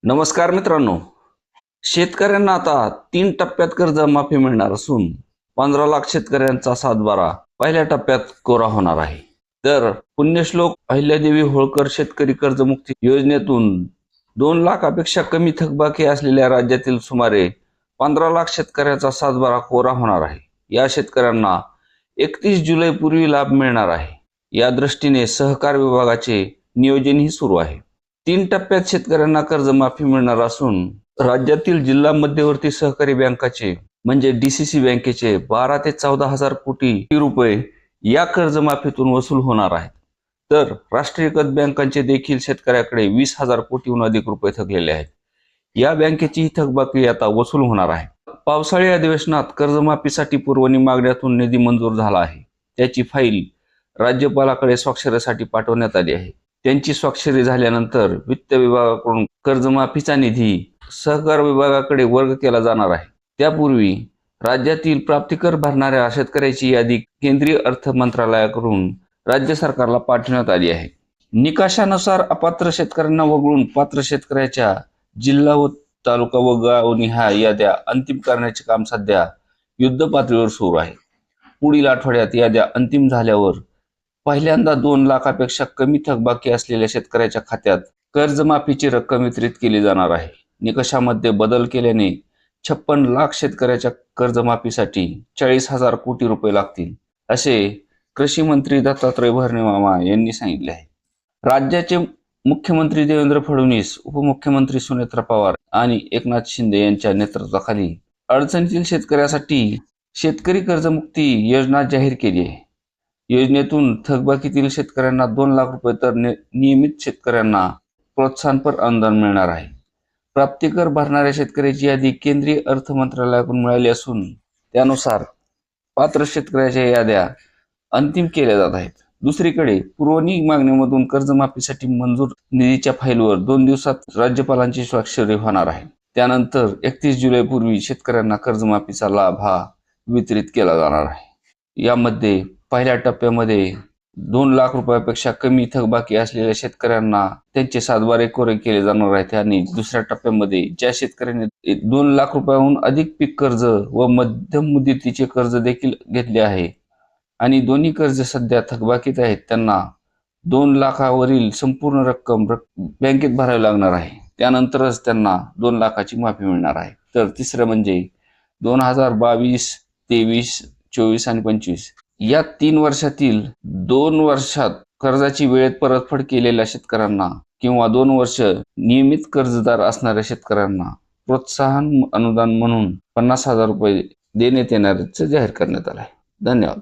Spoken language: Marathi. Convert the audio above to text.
नमस्कार मित्रांनो, शेतकऱ्यांना आता 3 टप्प्यात कर्जमाफी मिळणार असून 15 लाख शेतकऱ्यांचा सातबारा पहिल्या टप्प्यात कोरा होणार आहे. तर पुण्यश्लोक अहिल्यादेवी होळकर शेतकरी कर्जमुक्ती योजनेतून 2 लाखापेक्षा कमी थकबाकी असलेल्या राज्यातील सुमारे 15 लाख शेतकऱ्यांचा सातबारा कोरा होणार आहे. या शेतकऱ्यांना 31 जुलै पूर्वी लाभ मिळणार आहे. या दृष्टीने सहकार विभागाचे नियोजनही सुरू आहे. 3 टप्प्यात शेतकऱ्यांना कर्जमाफी मिळणार असून राज्यातील जिल्हा मध्यवर्ती सहकारी बँकाचे म्हणजे DCC बँकेचे 12 ते 14 हजार कोटी रुपये या कर्जमाफीतून वसूल होणार आहेत. तर राष्ट्रीयकृत बँकांचे देखील शेतकऱ्याकडे 20,000 कोटीहून अधिक रुपये थकलेले आहेत. या बँकेची थकबाकी आता वसूल होणार आहे. पावसाळी अधिवेशनात कर्जमाफीसाठी पुरवणी मागण्यातून निधी मंजूर झाला आहे. त्याची फाईल राज्यपालाकडे स्वाक्षरीसाठी पाठवण्यात आली आहे. त्यांची स्वाक्षरी झाल्यानंतर वित्त विभागाकडून कर्जमाफीचा निधी सहकार विभागाकडे वर्ग केला जाणार आहे. त्यापूर्वी राज्यातील प्राप्तिकर भरणाऱ्या शेतकऱ्याची यादी केंद्रीय अर्थ मंत्रालयाकडून राज्य सरकारला पाठवण्यात आली आहे. निकषानुसार अपात्र शेतकऱ्यांना वगळून पात्र शेतकऱ्याच्या जिल्हा व तालुका व गावनिहाय याद्या अंतिम करण्याचे काम सध्या युद्ध पातळीवर सुरू आहे. पुढील आठवड्यात याद्या अंतिम झाल्यावर पहिल्यांदा 2 लाखापेक्षा कमी थकबाकी असलेल्या शेतकऱ्याच्या खात्यात कर्जमाफीची रक्कम वितरित केली जाणार आहे. निकषामध्ये बदल केल्याने 56 लाख शेतकऱ्याच्या कर्जमाफीसाठी 40,000 कोटी रुपये लागतील, असे कृषी मंत्री दत्तात्रय भरणेमामा यांनी सांगितले आहे. राज्याचे मुख्यमंत्री देवेंद्र फडणवीस, उपमुख्यमंत्री सुनेत्रा पवार आणि एकनाथ शिंदे यांच्या नेतृत्वाखाली अडचणीतील शेतकऱ्यासाठी शेतकरी कर्जमुक्ती योजना जाहीर केली आहे. योजनेतून थकबाकीतील शेतकऱ्यांना 2 लाख रुपये तर नियमित शेतकऱ्यांना प्रोत्साहनपर अनुदान मिळणार आहे. प्राप्तिकर भरणाऱ्या शेतकऱ्याची यादी केंद्रीय अर्थ मंत्रालयाकडून मिळाली असून त्यानुसार पात्र शेतकऱ्याच्या याद्या अंतिम केल्या जात आहेत. दुसरीकडे पुरवणी मागणीमधून कर्जमाफीसाठी मंजूर निधीच्या फाईलवर 2 दिवसात राज्यपालांची स्वाक्षरी होणार आहे. त्यानंतर 31 जुलैपूर्वी शेतकऱ्यांना कर्जमाफीचा लाभ हा वितरित केला जाणार आहे. यामध्ये पहिल्या टप्प्यामध्ये 2 लाख रुपयापेक्षा कमी थकबाकी असलेल्या शेतकऱ्यांना त्यांचे सातबारे कोरे केले जाणार आहेत. आणि दुसऱ्या टप्प्यामध्ये ज्या शेतकऱ्यांनी 2 लाख रुपयाहून अधिक पीक कर्ज व मध्यम मुदतीचे कर्ज देखील घेतले आहे आणि दोन्ही कर्ज सध्या थकबाकीत आहेत, त्यांना 2 लाखावरील संपूर्ण रक्कम बँकेत भरावी लागणार आहे. त्यानंतरच त्यांना 2 लाखाची माफी मिळणार आहे. तर तिसरं म्हणजे 2022, 23, 24 आणि 25 या 3 वर्षातील 2 वर्षात कर्जाची वेळेत परतफेड केलेल्या शेतकऱ्यांना किंवा 2 वर्ष नियमित कर्जदार असणाऱ्या शेतकऱ्यांना प्रोत्साहन अनुदान म्हणून 50,000 रुपये देण्यात येण्याचे जाहीर करण्यात आले आहे. धन्यवाद.